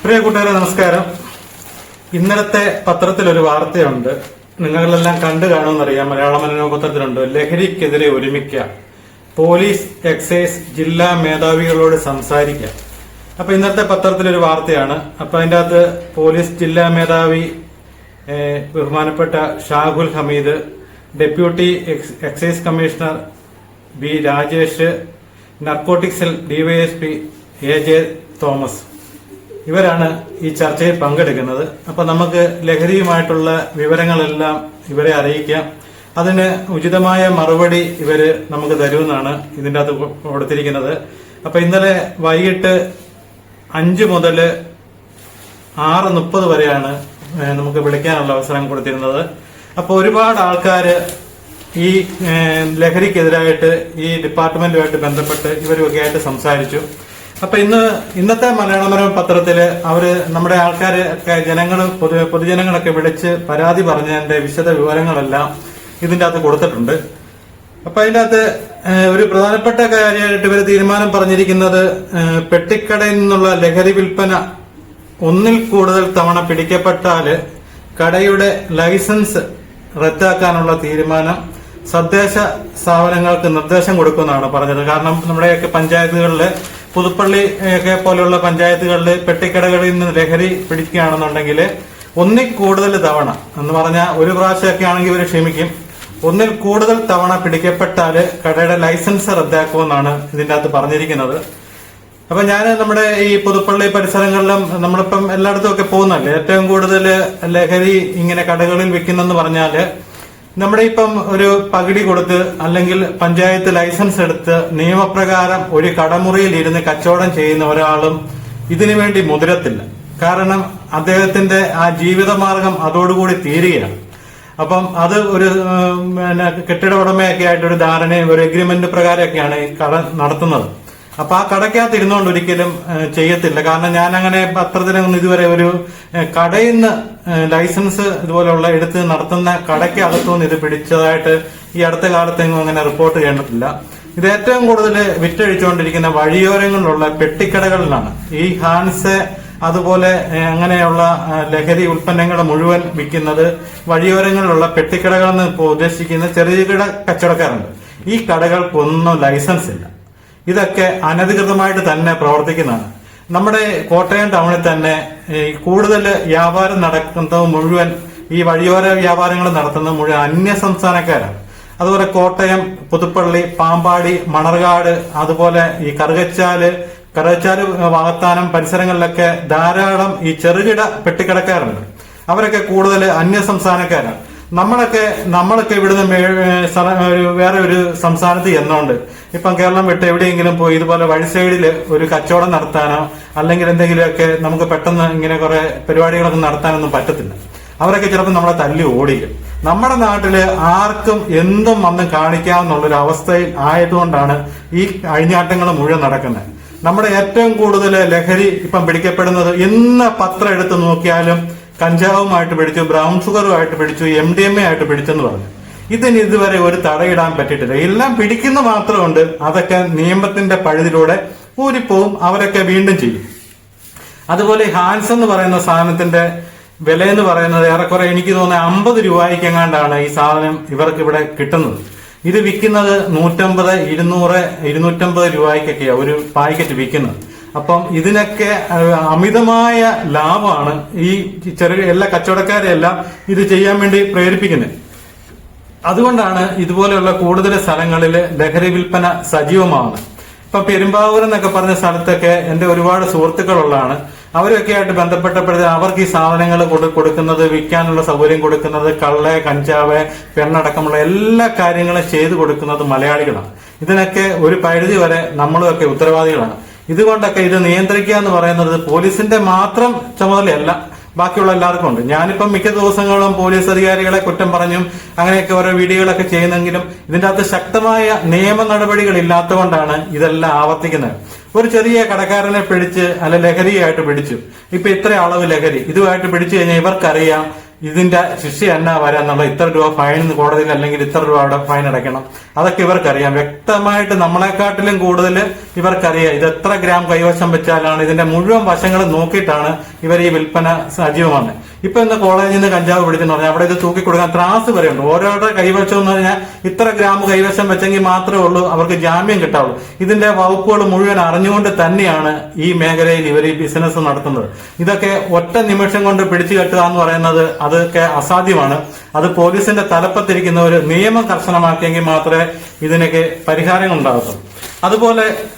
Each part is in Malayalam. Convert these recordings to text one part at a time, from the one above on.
പ്രിയ കൂട്ടുകാരെ നമസ്കാരം. ഇന്നലത്തെ പത്രത്തിലൊരു വാർത്തയുണ്ട്, നിങ്ങളെല്ലാം കണ്ടു കാണുമെന്നറിയാം. മലയാള മനോരമ പത്രത്തിലുണ്ട്, ലഹരിക്കെതിരെ ഒരുമിക്കുക, പോലീസ് എക്സൈസ് ജില്ലാ മേധാവികളോട് സംസാരിക്കുക. അപ്പൊ ഇന്നത്തെ പത്രത്തിലൊരു വാർത്തയാണ്. അപ്പൊ അതിന്റെ അകത്ത് പോലീസ് ജില്ലാ മേധാവി ബഹുമാനപ്പെട്ട Shahul Hameed, deputy excise commissioner B Rajesh, narcotic cell DYSP AJ Thomas, ഇവരാണ് ഈ ചർച്ചയിൽ പങ്കെടുക്കുന്നത്. അപ്പൊ നമുക്ക് ലഹരിയുമായിട്ടുള്ള വിവരങ്ങളെല്ലാം ഇവരെ അറിയിക്കാം. അതിന് ഉചിതമായ മറുപടി ഇവര് നമുക്ക് തരുമെന്നാണ് ഇതിന്റെ അകത്ത് കൊടുത്തിരിക്കുന്നത്. അപ്പൊ ഇന്നലെ വൈകിട്ട് 5 മുതൽ 6:30 വരെയാണ് നമുക്ക് വിളിക്കാനുള്ള അവസരം കൊടുത്തിരുന്നത്. അപ്പൊ ഒരുപാട് ആൾക്കാര് ഈ ലഹരിക്കെതിരായിട്ട് ഈ ഡിപ്പാർട്ട്മെന്റുമായിട്ട് ബന്ധപ്പെട്ട് ഇവരുമൊക്കെ ആയിട്ട് സംസാരിച്ചു. അപ്പൊ ഇന്നത്തെ മലയാള മനോരമ പത്രത്തില് അവര് നമ്മുടെ ആൾക്കാര് പൊതുജനങ്ങളൊക്കെ വിളിച്ച് പരാതി പറഞ്ഞതിന്റെ വിശദ വിവരങ്ങളെല്ലാം ഇതിന്റെ അകത്ത് കൊടുത്തിട്ടുണ്ട്. അപ്പൊ അതിന്റെ അകത്ത് ഒരു പ്രധാനപ്പെട്ട കാര്യമായിട്ട് ഇവര് തീരുമാനം പറഞ്ഞിരിക്കുന്നത്, പെട്ടിക്കടയിൽ നിന്നുള്ള ലഹരി വിൽപ്പന ഒന്നിൽ കൂടുതൽ തവണ പിടിക്കപ്പെട്ടാല് കടയുടെ ലൈസൻസ് റദ്ദാക്കാനുള്ള തീരുമാനം തദ്ദേശ സ്ഥാപനങ്ങൾക്ക് നിർദ്ദേശം കൊടുക്കുമെന്നാണ് പറഞ്ഞത്. കാരണം നമ്മുടെയൊക്കെ പഞ്ചായത്തുകളില്, പുതുപ്പള്ളി ഒക്കെ പോലെയുള്ള പഞ്ചായത്തുകളിൽ പെട്ടിക്കടകളിൽ നിന്ന് ലഹരി പിടിക്കുകയാണെന്നുണ്ടെങ്കിൽ ഒന്നിൽ കൂടുതൽ തവണ എന്ന് പറഞ്ഞാൽ ഒരു പ്രാവശ്യമൊക്കെ ആണെങ്കിൽ ഇവർ ക്ഷമിക്കും, ഒന്നിൽ കൂടുതൽ തവണ പിടിക്കപ്പെട്ടാല് കടയുടെ ലൈസൻസ് റദ്ദാക്കുമെന്നാണ് ഇതിന്റെ അകത്ത് പറഞ്ഞിരിക്കുന്നത്. അപ്പൊ ഞാൻ നമ്മുടെ ഈ പുതുപ്പള്ളി പരിസരങ്ങളിലും നമ്മളിപ്പം എല്ലായിടത്തും ഒക്കെ പോകുന്നല്ലേ, ഏറ്റവും കൂടുതൽ ലഹരി ഇങ്ങനെ കടകളിൽ വിൽക്കുന്നെന്ന് പറഞ്ഞാല് നമ്മുടെ ഇപ്പം ഒരു പകിടി കൊടുത്ത് അല്ലെങ്കിൽ പഞ്ചായത്ത് ലൈസൻസ് എടുത്ത് നിയമപ്രകാരം ഒരു കടമുറിയിൽ ഇരുന്ന് കച്ചവടം ചെയ്യുന്ന ഒരാളും ഇതിനു വേണ്ടി മുതിരത്തില്ല. കാരണം അദ്ദേഹത്തിന്റെ ആ ജീവിതമാർഗം അതോടുകൂടി തീരുകയാണ്. അപ്പം അത് ഒരു കെട്ടിട ഉടമയൊക്കെ ആയിട്ട് ഒരു ധാരണയും ഒരു എഗ്രിമെന്റ് പ്രകാരമൊക്കെയാണ് ഈ കട നടത്തുന്നത്. അപ്പൊ ആ കടയ്ക്കകത്ത് ഇരുന്നുകൊണ്ട് ഒരിക്കലും ചെയ്യത്തില്ല. കാരണം ഞാൻ അങ്ങനെ പത്രത്തിലൊന്നും ഇതുവരെ ഒരു കടയിൽ നിന്ന് ലൈസൻസ് ഇതുപോലെയുള്ള എടുത്ത് നടത്തുന്ന കടയ്ക്കകത്തുനിന്ന് ഇത് പിടിച്ചതായിട്ട് ഈ അടുത്ത കാലത്തെങ്ങും അങ്ങനെ റിപ്പോർട്ട് ചെയ്തിട്ടില്ല. ഇത് ഏറ്റവും കൂടുതൽ വിറ്റഴിച്ചുകൊണ്ടിരിക്കുന്ന വഴിയോരങ്ങളിലുള്ള പെട്ടിക്കടകളിലാണ്. ഈ ഹാൻസ് അതുപോലെ അങ്ങനെയുള്ള ലഹരി ഉൽപ്പന്നങ്ങൾ മുഴുവൻ വിൽക്കുന്നത് വഴിയോരങ്ങളിലുള്ള പെട്ടിക്കടകളെന്ന് ഇപ്പോൾ ഉദ്ദേശിക്കുന്ന ചെറുകിട കച്ചവടക്കാരുണ്ട്. ഈ കടകൾക്കൊന്നും ലൈസൻസ് ഇല്ല. ഇതൊക്കെ അനധികൃതമായിട്ട് തന്നെ പ്രവർത്തിക്കുന്നതാണ്. നമ്മുടെ കോട്ടയം ടൗണിൽ തന്നെ കൂടുതൽ വ്യാപാരം നടക്കുന്നത് മുഴുവൻ ഈ വഴിയോര വ്യാപാരങ്ങൾ നടത്തുന്നത് മുഴുവൻ അന്യ സംസ്ഥാനക്കാരാണ്. അതുപോലെ കോട്ടയം, പുതുപ്പള്ളി, പാമ്പാടി, മണർകാട്, അതുപോലെ ഈ കറുകച്ചാല് വാകത്താനം പരിസരങ്ങളിലൊക്കെ ധാരാളം ഈ ചെറുകിട പെട്ടിക്കടക്കാരുണ്ട്. അവരൊക്കെ കൂടുതൽ അന്യ സംസ്ഥാനക്കാരാണ്. നമ്മളൊക്കെ ഇവിടുന്ന് വേറെ ഒരു സംസ്ഥാനത്ത് ചെന്നോണ്ട് ഇപ്പം കേരളം വിട്ട് എവിടെയെങ്കിലും പോയി ഇതുപോലെ വഴി സൈഡിൽ ഒരു കച്ചവടം നടത്താനോ അല്ലെങ്കിൽ എന്തെങ്കിലുമൊക്കെ നമുക്ക് പെട്ടെന്ന് ഇങ്ങനെ കുറെ പരിപാടികളൊക്കെ നടത്താനൊന്നും പറ്റത്തില്ല. അവരൊക്കെ ചിലപ്പോൾ നമ്മളെ തല്ലി ഓടിക്കും. നമ്മുടെ നാട്ടില് ആർക്കും എന്തും വന്ന് കാണിക്കാമെന്നുള്ളൊരു അവസ്ഥയിൽ ആയതുകൊണ്ടാണ് ഈ അഴിഞ്ഞാട്ടങ്ങൾ മുഴുവൻ നടക്കുന്നത്. നമ്മുടെ ഏറ്റവും കൂടുതൽ ലഹരി ഇപ്പം പിടിക്കപ്പെടുന്നത് ഇന്ന് പത്രം എടുത്ത് നോക്കിയാലും കഞ്ചാവുമായിട്ട് പിടിച്ചു, ബ്രൗൺ ഷുഗറുമായിട്ട് പിടിച്ചു, MDMA ആയിട്ട് പിടിച്ചെന്ന് പറഞ്ഞു. ഇതിന് ഇതുവരെ ഒരു തടയിടാൻ പറ്റിയിട്ടില്ല. എല്ലാം പിടിക്കുന്ന മാത്രമുണ്ട്. അതൊക്കെ നിയമത്തിന്റെ പഴുതിലൂടെ ഊരിപ്പോവും, അവരൊക്കെ വീണ്ടും ചെയ്യും. അതുപോലെ ഹാൻസ് എന്ന് പറയുന്ന സാധനത്തിന്റെ വില എന്ന് പറയുന്നത് ഏറെക്കുറെ എനിക്ക് തോന്നുന്നത് 50 രൂപയ്ക്കെങ്ങാണ്ടാണ് ഈ സാധനം ഇവർക്ക് ഇവിടെ കിട്ടുന്നത്. ഇത് വിൽക്കുന്നത് 150, 200, 250 രൂപയ്ക്കൊക്കെയാണ് ഒരു പാക്കറ്റ് വിൽക്കുന്നത്. അപ്പം ഇതിനൊക്കെ അമിതമായ ലാഭമാണ് ഈ ചെറിയ എല്ലാ കച്ചവടക്കാരെയെല്ലാം ഇത് ചെയ്യാൻ വേണ്ടി പ്രേരിപ്പിക്കുന്നത്. അതുകൊണ്ടാണ് ഇതുപോലെയുള്ള കൂടുതൽ സ്ഥലങ്ങളിൽ ലഹരി വിൽപ്പന സജീവമാവുന്നത്. ഇപ്പൊ പെരുമ്പാവൂർ എന്നൊക്കെ പറഞ്ഞ സ്ഥലത്തൊക്കെ എന്റെ ഒരുപാട് സുഹൃത്തുക്കളുള്ളതാണ്. അവരൊക്കെ ആയിട്ട് ബന്ധപ്പെട്ടപ്പോഴത്തെ അവർക്ക് ഈ സാധനങ്ങൾ കൊടുക്കുന്നത്, വിൽക്കാനുള്ള സൗകര്യം കൊടുക്കുന്നത്, കള്ള്, കഞ്ചാവ്, പെണ്ണടക്കമുള്ള എല്ലാ കാര്യങ്ങളും ചെയ്തു കൊടുക്കുന്നത് മലയാളികളാണ്. ഇതിനൊക്കെ ഒരു പരിധി വരെ നമ്മളുമൊക്കെ ഉത്തരവാദികളാണ്. ഇതുകൊണ്ടൊക്കെ ഇത് നിയന്ത്രിക്കുക എന്ന് പറയുന്നത് പോലീസിന്റെ മാത്രം ചുമതലയല്ല, ബാക്കിയുള്ള എല്ലാവർക്കും ഉണ്ട്. ഞാനിപ്പം മിക്ക ദിവസങ്ങളും പോലീസ് അധികാരികളെ കുറ്റം പറഞ്ഞും അങ്ങനെയൊക്കെ ഓരോ വീഡിയോകളൊക്കെ ചെയ്യുന്നെങ്കിലും ഇതിന്റെ അകത്ത് ശക്തമായ നിയമ നടപടികൾ ഇല്ലാത്തതുകൊണ്ടാണ് ഇതെല്ലാം ആവർത്തിക്കുന്നത്. ഒരു ചെറിയ കടക്കാരനെ പിടിച്ച് അല്ല ലഹരിയായിട്ട് പിടിച്ചു, ഇപ്പൊ ഇത്ര അളവ് ലഹരി ഇതുമായിട്ട് പിടിച്ചു കഴിഞ്ഞാൽ ഇവർക്കറിയാം ഇതിന്റെ ശിക്ഷ എന്നാ വരാന്നുള്ള ഇത്ര രൂപ ഫൈൻ കോടതിയിൽ അല്ലെങ്കിൽ ഇത്ര രൂപയുടെ ഫൈൻ അടയ്ക്കണം, അതൊക്കെ ഇവർക്കറിയാം. വ്യക്തമായിട്ട് നമ്മളെക്കാട്ടിലും കൂടുതൽ ഇവർക്കറിയാം ഇത് എത്ര ഗ്രാം കൈവശം വെച്ചാലാണ്, ഇതിന്റെ മുഴുവൻ വശങ്ങളും നോക്കിയിട്ടാണ് ഇവർ ഈ വിൽപ്പന സജീവമാണ്. ഇപ്പൊ ഇന്ന് കോളേജിൽ നിന്ന് കഞ്ചാവ് പിടിച്ചെന്ന് പറഞ്ഞാൽ അവിടെ ഇത് തൂക്കിക്കൊടുക്കാൻ ത്രാസ് വരെയുണ്ട്. ഓരോരുടെ കൈവശം എന്ന് പറഞ്ഞാൽ ഇത്ര ഗ്രാം കൈവശം വെച്ചെങ്കിൽ മാത്രമേ ഉള്ളൂ അവർക്ക് ജാമ്യം കിട്ടാവുള്ളൂ. ഇതിന്റെ വകുപ്പുകൾ മുഴുവൻ അറിഞ്ഞുകൊണ്ട് തന്നെയാണ് ഈ മേഖലയിൽ ഇവർ ഈ ബിസിനസ് നടത്തുന്നത്. ഇതൊക്കെ ഒറ്റ നിമിഷം കൊണ്ട് പിടിച്ചു കെട്ടുക എന്ന് പറയുന്നത് അതൊക്കെ അസാധ്യമാണ്. അത് പോലീസിന്റെ തലപ്പത്തിരിക്കുന്ന ഒരു നിയമം കർശനമാക്കിയെങ്കിൽ മാത്രമേ ഇതിനൊക്കെ പരിഹാരങ്ങൾ ഉണ്ടാകത്തുള്ളൂ. അതുപോലെ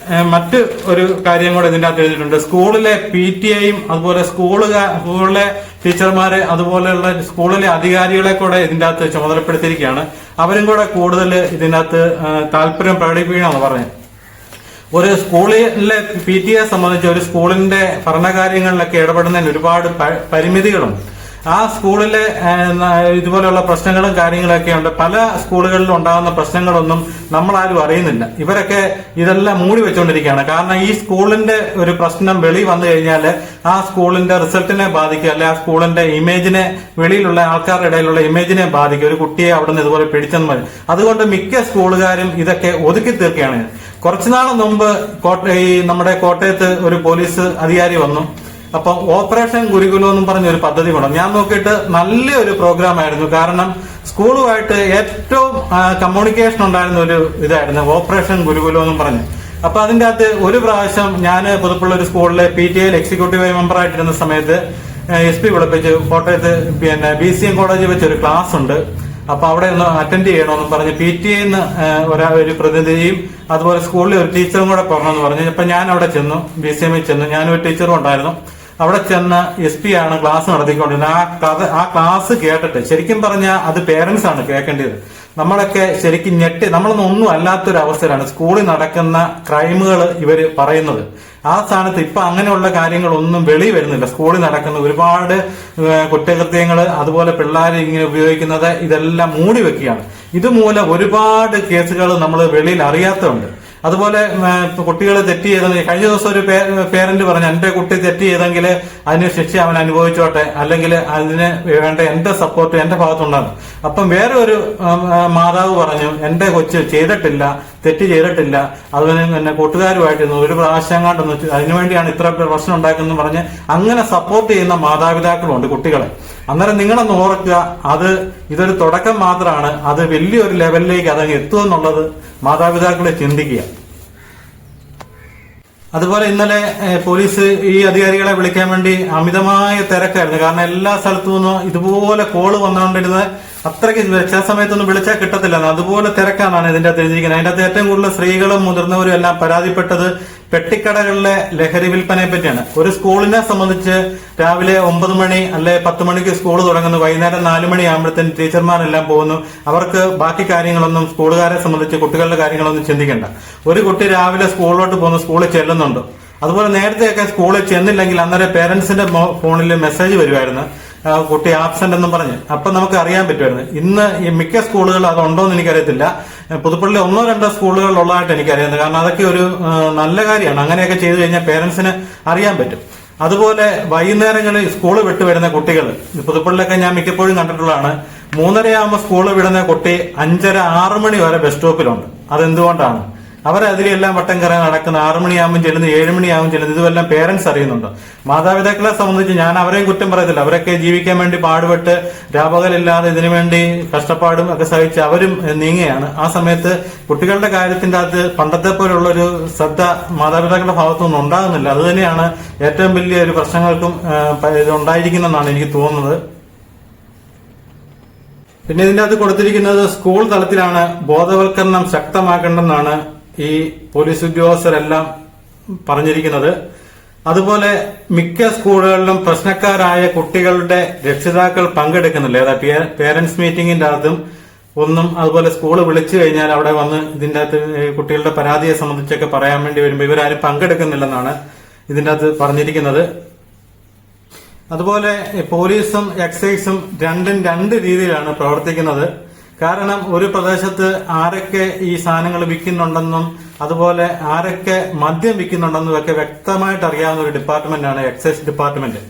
മറ്റ് ഒരു കാര്യം കൂടെ ഇതിന്റെ അകത്ത് എഴുതിയിട്ടുണ്ട്. സ്കൂളിലെ PTA-യും അതുപോലെ സ്കൂളിലെ ടീച്ചർമാരെ അതുപോലെയുള്ള സ്കൂളിലെ അധികാരികളെ കൂടെ ഇതിന്റെ അകത്ത് ചുമതലപ്പെടുത്തിയിരിക്കുകയാണ്. അവരും കൂടെ കൂടുതൽ ഇതിനകത്ത് താല്പര്യം പ്രകടിപ്പിക്കണമെന്ന് പറഞ്ഞു. ഒരു സ്കൂളിലെ PTA സംബന്ധിച്ച് ഒരു സ്കൂളിന്റെ ഭരണകാര്യങ്ങളിലൊക്കെ ഇടപെടുന്നതിന് ഒരുപാട് പരിമിതികളുണ്ട്. ആ സ്കൂളിലെ ഇതുപോലെയുള്ള പ്രശ്നങ്ങളും കാര്യങ്ങളൊക്കെ ഉണ്ട്. പല സ്കൂളുകളിലും ഉണ്ടാകുന്ന പ്രശ്നങ്ങളൊന്നും നമ്മളാരും അറിയുന്നില്ല. ഇവരൊക്കെ ഇതെല്ലാം മൂടി വെച്ചുകൊണ്ടിരിക്കുകയാണ്. കാരണം ഈ സ്കൂളിന്റെ ഒരു പ്രശ്നം വെളി വന്നു കഴിഞ്ഞാൽ ആ സ്കൂളിന്റെ റിസൾട്ടിനെ ബാധിക്കും, അല്ലെ ആ സ്കൂളിന്റെ ഇമേജിനെ, വെളിയിലുള്ള ആൾക്കാരുടെ ഇടയിലുള്ള ഇമേജിനെ ബാധിക്കും. ഒരു കുട്ടിയെ അവിടെ നിന്ന് ഇതുപോലെ പിടിച്ചെന്ന് പറയും. അതുകൊണ്ട് മിക്ക സ്കൂളുകാരും ഇതൊക്കെ ഒതുക്കി തീർക്കുകയാണ്. കുറച്ചുനാൾ മുമ്പ് നമ്മുടെ കോട്ടയത്ത് ഒരു പോലീസ് അധികാരി വന്നു. അപ്പൊ ഓപ്പറേഷൻ ഗുരുകുലം എന്നും പറഞ്ഞ ഒരു പദ്ധതി വേണം. ഞാൻ നോക്കിയിട്ട് നല്ലൊരു പ്രോഗ്രാം ആയിരുന്നു. കാരണം സ്കൂളുമായിട്ട് ഏറ്റവും കമ്മ്യൂണിക്കേഷൻ ഉണ്ടായിരുന്ന ഒരു ഇതായിരുന്നു ഓപ്പറേഷൻ ഗുരുകുലം എന്നും പറഞ്ഞു. അപ്പൊ അതിന്റെ അകത്ത് ഒരു പ്രാവശ്യം ഞാൻ പുതുപ്പുള്ള ഒരു സ്കൂളിലെ PTA എക്സിക്യൂട്ടീവ് മെമ്പർ ആയിട്ടിരുന്ന സമയത്ത് SP വിളിപ്പിച്ച് കോട്ടയത്ത് BCM കോളേജിൽ വെച്ച് ഒരു ക്ലാസ് ഉണ്ട്. അപ്പൊ അവിടെ ഒന്ന് അറ്റൻഡ് ചെയ്യണമെന്ന് പറഞ്ഞ് PTA-ന്ന് ഒരു പ്രതിനിധിയും അതുപോലെ സ്കൂളിലെ ഒരു ടീച്ചറും കൂടെ പറഞ്ഞെന്ന് പറഞ്ഞു. അപ്പൊ ഞാൻ അവിടെ ചെന്നു, BCM-ൽ ചെന്നു. ഞാനും ഒരു ടീച്ചറും ഉണ്ടായിരുന്നു. അവിടെ ചെന്ന് SP ആണ് ക്ലാസ് നടത്തിക്കൊണ്ടിരുന്നത്. ആ ക്ലാസ് കേട്ടിട്ട് ശരിക്കും പറഞ്ഞാൽ അത് പേരൻസ് ആണ് കേൾക്കേണ്ടത്. നമ്മളൊക്കെ ശരിക്കും ഞെട്ടി, നമ്മളൊന്നും ഒന്നും അല്ലാത്തൊരു അവസ്ഥയിലാണ് സ്കൂളിൽ നടക്കുന്ന ക്രൈമുകൾ ഇവര് പറയുന്നത്. ആ സ്ഥാനത്ത് ഇപ്പൊ അങ്ങനെയുള്ള കാര്യങ്ങളൊന്നും വെളി വരുന്നില്ല. സ്കൂളിൽ നടക്കുന്ന ഒരുപാട് കുറ്റകൃത്യങ്ങൾ, അതുപോലെ പിള്ളേർ ഇങ്ങനെ ഉപയോഗിക്കുന്നത്, ഇതെല്ലാം മൂടി വെക്കുകയാണ്. ഇതുമൂലം ഒരുപാട് കേസുകൾ നമ്മൾ വെളിയിൽ അറിയാത്തതുണ്ട്. അതുപോലെ കുട്ടികൾ തെറ്റ് ചെയ്തെങ്കിൽ കഴിഞ്ഞ ദിവസം ഒരു പേരന്റ് പറഞ്ഞു, എന്റെ കുട്ടി തെറ്റ് ചെയ്തെങ്കിൽ അതിന് ശിക്ഷ അവൻ അനുഭവിച്ചോട്ടെ, അല്ലെങ്കിൽ അതിന് വേണ്ട എന്റെ സപ്പോർട്ട് എന്റെ ഭാഗത്തുണ്ടാകും. അപ്പം വേറെ ഒരു മാതാവ് പറഞ്ഞു, എന്റെ കൊച്ച് ചെയ്തിട്ടില്ല, തെറ്റ് ചെയ്തിട്ടില്ല, അതിന് പിന്നെ കൂട്ടുകാരുമായിട്ടിരുന്നു, ഒരു പ്രാവശ്യം കണ്ടെന്ന് വെച്ചു, അതിനുവേണ്ടിയാണ് ഇത്ര പ്രശ്നം ഉണ്ടാക്കുന്നതെന്ന് പറഞ്ഞ് അങ്ങനെ സപ്പോർട്ട് ചെയ്യുന്ന മാതാപിതാക്കളുണ്ട് കുട്ടികളെ. അന്നേരം നിങ്ങളൊന്ന് ഓർക്കുക, ഇതൊരു തുടക്കം മാത്രമാണ്. അത് വലിയൊരു ലെവലിലേക്ക് അതങ്ങ് എത്തുമെന്നുള്ളത് മാതാപിതാക്കളെ ചിന്തിക്കുക. അതുപോലെ ഇന്നലെ പോലീസ് ഈ അധികാരികളെ വിളിക്കാൻ വേണ്ടി അമിതമായ തിരക്കായിരുന്നു. കാരണം എല്ലാ സ്ഥലത്തു നിന്നും ഇതുപോലെ കോള് വന്നുകൊണ്ടിരുന്നത്. അത്രയ്ക്ക് ചില സമയത്തൊന്നും വിളിച്ചാൽ കിട്ടത്തില്ല, അതുപോലെ തിരക്കാനാണ് ഇതിന്റെ അകത്ത് എഴുതിയിരിക്കുന്നത്. അതിന്റെ അകത്ത് ഏറ്റവും കൂടുതൽ സ്ത്രീകളും മുതിർന്നവരും എല്ലാം പരാതിപ്പെട്ടത് പെട്ടിക്കടകളിലെ ലഹരി വിൽപ്പനയെ പറ്റിയാണ്. ഒരു സ്കൂളിനെ സംബന്ധിച്ച് രാവിലെ 9 മണി അല്ലെ 10 മണിക്ക് സ്കൂൾ തുടങ്ങുന്നു, വൈകുന്നേരം 4 മണിയാകുമ്പോഴത്തേന് ടീച്ചർമാരെല്ലാം പോകുന്നു. അവർക്ക് ബാക്കി കാര്യങ്ങളൊന്നും, സ്കൂളുകാരെ സംബന്ധിച്ച് കുട്ടികളുടെ കാര്യങ്ങളൊന്നും ചിന്തിക്കണ്ട. ഒരു കുട്ടി രാവിലെ സ്കൂളിലോട്ട് പോകുന്നു, സ്കൂളിൽ ചെല്ലുന്നുണ്ട്. അതുപോലെ നേരത്തെയൊക്കെ സ്കൂളിൽ ചെന്നില്ലെങ്കിൽ അന്നേരം പേരൻസിന്റെ ഫോണിൽ മെസ്സേജ് വരുമായിരുന്നു, കുട്ടി ആബ്സെന്റ് എന്നും പറഞ്ഞ്. അപ്പൊ നമുക്ക് അറിയാൻ പറ്റുമായിരുന്നു. ഇന്ന് ഈ മിക്ക സ്കൂളുകളിൽ അതുണ്ടോ എന്ന് എനിക്കറിയത്തില്ല. പുതുപ്പള്ളി 1-2 സ്കൂളുകളിലുള്ളതായിട്ട് എനിക്കറിയാം. കാരണം അതൊക്കെ ഒരു നല്ല കാര്യമാണ്. അങ്ങനെയൊക്കെ ചെയ്തു കഴിഞ്ഞാൽ പേരൻസിന് അറിയാൻ പറ്റും. അതുപോലെ വൈകുന്നേരങ്ങളിൽ സ്കൂള് വിട്ടു വരുന്ന കുട്ടികൾ പുതുപ്പള്ളിലൊക്കെ ഞാൻ മിക്കപ്പോഴും കണ്ടിട്ടുള്ളതാണ്. 3:30 സ്കൂള് വിടുന്ന കുട്ടി 5:30-6 മണി വരെ ബസ് സ്റ്റോപ്പിലുണ്ട്. അതെന്തുകൊണ്ടാണ്? അവരതിലെല്ലാം വട്ടം കറങ്ങി നടക്കുന്ന 6 മണിയാകുമ്പോൾ ചെല്ലുന്നത്, 7 മണിയാകുമ്പോൾ ചെല്ലുന്നത്. ഇതുമെല്ലാം പേരൻസ് അറിയുന്നുണ്ട്. മാതാപിതാക്കളെ സംബന്ധിച്ച് ഞാൻ അവരെയും കുറ്റം പറയത്തില്ല. അവരൊക്കെ ജീവിക്കാൻ വേണ്ടി പാടുപെട്ട് രാപകലില്ലാതെ ഇതിനു വേണ്ടി കഷ്ടപ്പാടും ഒക്കെ സഹിച്ച് അവരും നീങ്ങുകയാണ്. ആ സമയത്ത് കുട്ടികളുടെ കാര്യത്തിന്റെ അകത്ത് പണ്ടത്തെ പോലുള്ളൊരു ശ്രദ്ധ മാതാപിതാക്കളുടെ ഭാഗത്തുനിന്നും ഉണ്ടാകുന്നില്ല. അത് തന്നെയാണ് ഏറ്റവും വലിയ ഒരു പ്രശ്നങ്ങൾക്കും ഇത് ഉണ്ടായിരിക്കുന്നതെന്നാണ് എനിക്ക് തോന്നുന്നത്. പിന്നെ ഇതിന്റെ അകത്ത് കൊടുത്തിരിക്കുന്നത് സ്കൂൾ തലത്തിലാണ് ബോധവൽക്കരണം ശക്തമാക്കേണ്ടെന്നാണ് ഈ പോലീസ് ഉദ്യോഗസ്ഥരെല്ലാം പറഞ്ഞിരിക്കുന്നത്. അതുപോലെ മിക്ക സ്കൂളുകളിലും പ്രശ്നക്കാരായ കുട്ടികളുടെ രക്ഷിതാക്കൾ പങ്കെടുക്കുന്നില്ല. ഏതാ പേരന്റ്സ് മീറ്റിംഗിന്റെ അകത്തും ഒന്നും. അതുപോലെ സ്കൂള് വിളിച്ചു കഴിഞ്ഞാൽ അവിടെ വന്ന് ഇതിന്റെ അകത്ത് കുട്ടികളുടെ പരാതിയെ സംബന്ധിച്ചൊക്കെ പറയാൻ വേണ്ടി വരുമ്പോൾ ഇവരാരും പങ്കെടുക്കുന്നില്ലെന്നാണ് ഇതിന്റെ അകത്ത് പറഞ്ഞിരിക്കുന്നത്. അതുപോലെ പോലീസും എക്സൈസും രണ്ടും 2 രീതിയിലാണ് പ്രവർത്തിക്കുന്നത്. കാരണം ഒരു പ്രദേശത്ത് ആരൊക്കെ ഈ സാധനങ്ങൾ വിൽക്കുന്നുണ്ടെന്നും അതുപോലെ ആരൊക്കെ മദ്യം വിൽക്കുന്നുണ്ടെന്നും ഒക്കെ വ്യക്തമായിട്ട് അറിയാവുന്ന ഒരു ഡിപ്പാർട്ട്മെന്റാണ് എക്സൈസ് ഡിപ്പാർട്ട്മെന്റ്.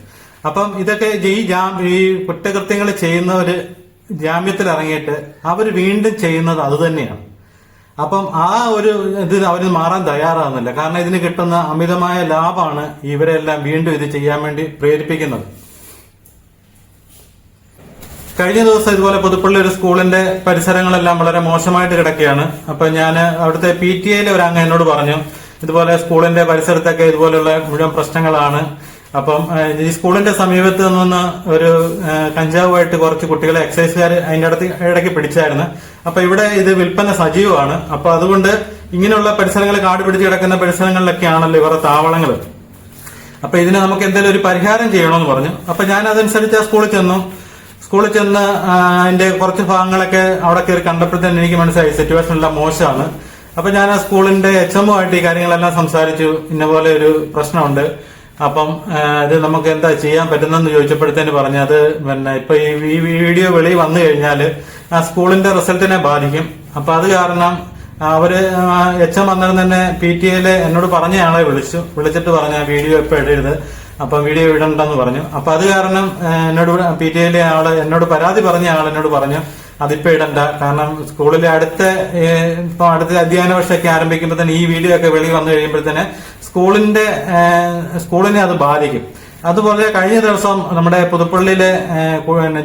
അപ്പം ഇതൊക്കെ ഈ കുറ്റകൃത്യങ്ങൾ ചെയ്യുന്നവര് ജാമ്യത്തിൽ ഇറങ്ങിയിട്ട് അവർ വീണ്ടും ചെയ്യുന്നത് അത് തന്നെയാണ്. അപ്പം ആ ഒരു ഇത് അവർ മാറാൻ തയ്യാറാകുന്നില്ല. കാരണം ഇതിന് കിട്ടുന്ന അമിതമായ ലാഭമാണ് ഇവരെല്ലാം വീണ്ടും ഇത് ചെയ്യാൻ വേണ്ടി പ്രേരിപ്പിക്കുന്നത്. കഴിഞ്ഞ ദിവസം ഇതുപോലെ പുതുപ്പള്ളി ഒരു സ്കൂളിന്റെ പരിസരങ്ങളെല്ലാം വളരെ മോശമായിട്ട് കിടക്കുകയാണ്. അപ്പൊ ഞാൻ അവിടുത്തെ PTA ഒരു അംഗം എന്നോട് പറഞ്ഞു, ഇതുപോലെ സ്കൂളിന്റെ പരിസരത്തൊക്കെ ഇതുപോലുള്ള മുഴുവൻ പ്രശ്നങ്ങളാണ്. അപ്പം ഈ സ്കൂളിന്റെ സമീപത്ത് നിന്ന് ഒരു കഞ്ചാവുമായിട്ട് കുറച്ച് കുട്ടികളെ എക്സൈസുകാർ അതിന്റെ ഇടയ്ക്ക് പിടിച്ചായിരുന്നു. അപ്പൊ ഇവിടെ ഇത് വിൽപ്പന സജീവമാണ്. അപ്പൊ അതുകൊണ്ട് ഇങ്ങനെയുള്ള പരിസരങ്ങൾ, കാട് പിടിച്ച് കിടക്കുന്ന പരിസരങ്ങളിലൊക്കെയാണല്ലോ ഇവരുടെ താവളങ്ങൾ. അപ്പൊ ഇതിന് നമുക്ക് എന്തെങ്കിലും ഒരു പരിഹാരം ചെയ്യണമെന്ന് പറഞ്ഞു. അപ്പൊ ഞാൻ അതനുസരിച്ച് ആ സ്കൂളിൽ ചെന്ന് അതിന്റെ കുറച്ച് ഭാഗങ്ങളൊക്കെ അവിടെ കയറി കണ്ടപ്പോഴത്തേന് എനിക്ക് മനസ്സിലായി സിറ്റുവേഷൻ എല്ലാം മോശമാണ്. അപ്പൊ ഞാൻ ആ സ്കൂളിന്റെ HM ആയിട്ട് ഈ കാര്യങ്ങളെല്ലാം സംസാരിച്ചു. ഇന്ന പോലെ ഒരു പ്രശ്നമുണ്ട്, അപ്പം ഇത് നമുക്ക് എന്താ ചെയ്യാൻ പറ്റുന്നെന്ന് ചോദിച്ചപ്പോഴത്തേന് പറഞ്ഞു, അത് പിന്നെ ഇപ്പൊ ഈ വീഡിയോ വെളി വന്നു കഴിഞ്ഞാൽ ആ സ്കൂളിന്റെ റിസൾട്ടിനെ ബാധിക്കും. അപ്പൊ അത് കാരണം അവര് HM അന്നേരം തന്നെ PTA എന്നോട് പറഞ്ഞ ആളെ വിളിച്ചിട്ട് പറഞ്ഞ വീഡിയോ എപ്പോ ഇടരുത്, അപ്പൊ വീഡിയോ ഇടണ്ടെന്ന് പറഞ്ഞു. അപ്പൊ അത് കാരണം എന്നോട് PTA ആള് എന്നോട് പരാതി പറഞ്ഞ ആളെന്നോട് പറഞ്ഞു അതിപ്പോ ഇടണ്ട, കാരണം സ്കൂളിലെ അടുത്ത അധ്യയന വർഷമൊക്കെ ആരംഭിക്കുമ്പോൾ തന്നെ ഈ വീഡിയോ ഒക്കെ വെളി വന്നു കഴിയുമ്പോഴത്തേന് സ്കൂളിനെ അത് ബാധിക്കും. അതുപോലെ കഴിഞ്ഞ ദിവസം നമ്മുടെ പുതുപ്പള്ളിയിലെ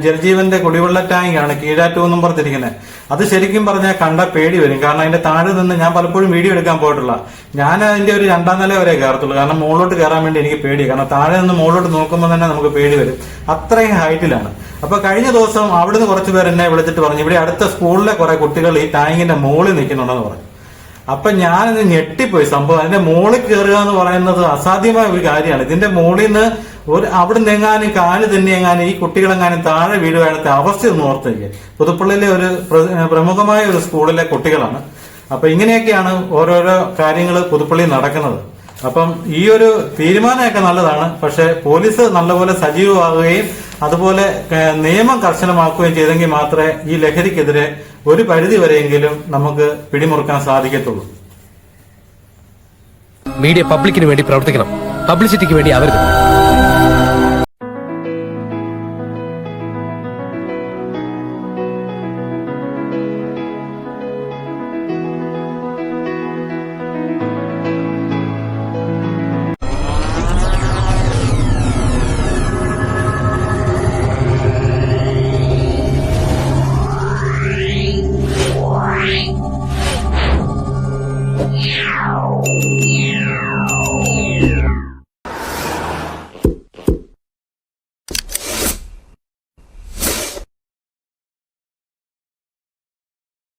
ജലജീവന്റെ കുടിവെള്ള ടാങ്കാണ് കീഴാറ്റൂർ എന്നും പറഞ്ഞിരിക്കുന്നത്. അത് ശരിക്കും പറഞ്ഞാൽ കണ്ട പേടി വരും. കാരണം അതിന്റെ താഴെ നിന്ന് ഞാൻ പലപ്പോഴും വീഡിയോ എടുക്കാൻ പോയിട്ടുള്ള, ഞാൻ അതിന്റെ ഒരു 2ാം നില വരെ കയറത്തുള്ളൂ. കാരണം മുകളിലോട്ട് കയറാൻ വേണ്ടി എനിക്ക് പേടി, കാരണം താഴെ നിന്ന് മുകളിലോട്ട് നോക്കുമ്പോൾ തന്നെ നമുക്ക് പേടി വരും, അത്രയും ഹൈറ്റിലാണ്. അപ്പൊ കഴിഞ്ഞ ദിവസം അവിടുന്ന് കുറച്ച് പേർ എന്നെ വിളിച്ചിട്ട് പറഞ്ഞു, ഇവിടെ അടുത്ത സ്കൂളിലെ കുറെ കുട്ടികൾ ഈ ടാങ്കിന്റെ മുകളിൽ നിൽക്കുന്നുണ്ടെന്ന് പറഞ്ഞു. അപ്പൊ ഞാനിത് ഞെട്ടിപ്പോയി. സംഭവം അതിന്റെ മുകളിൽ കയറുക എന്ന് പറയുന്നത് അസാധ്യമായ ഒരു കാര്യമാണ്. ഇതിന്റെ മുകളിൽ നിന്ന് അവിടെ നിന്നെങ്ങാനും കാല് തന്നെയെങ്ങാനും ഈ കുട്ടികളെങ്ങാനും താഴെ വീടുകാലത്തെ അവസ്ഥ ഒന്ന് ഓർത്തേക്ക്. പുതുപ്പള്ളിയിലെ ഒരു പ്രമുഖമായ ഒരു സ്കൂളിലെ കുട്ടികളാണ്. അപ്പൊ ഇങ്ങനെയൊക്കെയാണ് ഓരോരോ കാര്യങ്ങൾ പുതുപ്പള്ളി നടക്കുന്നത്. അപ്പം ഈ ഒരു തീരുമാനമൊക്കെ നല്ലതാണ്, പക്ഷെ പോലീസ് നല്ലപോലെ സജീവമാകുകയും അതുപോലെ നിയമം കർശനമാക്കുകയും ചെയ്തെങ്കിൽ മാത്രമേ ഈ ലഹരിക്കെതിരെ ഒരു പരിധി വരെയെങ്കിലും നമുക്ക് പിടിമുറുക്കാൻ സാധിക്കത്തുള്ളൂ. മീഡിയ പബ്ലിക്കിന് വേണ്ടി പ്രവർത്തിക്കണം, പബ്ലിസിറ്റിക്ക് വേണ്ടി ആവരുത്. Yeah.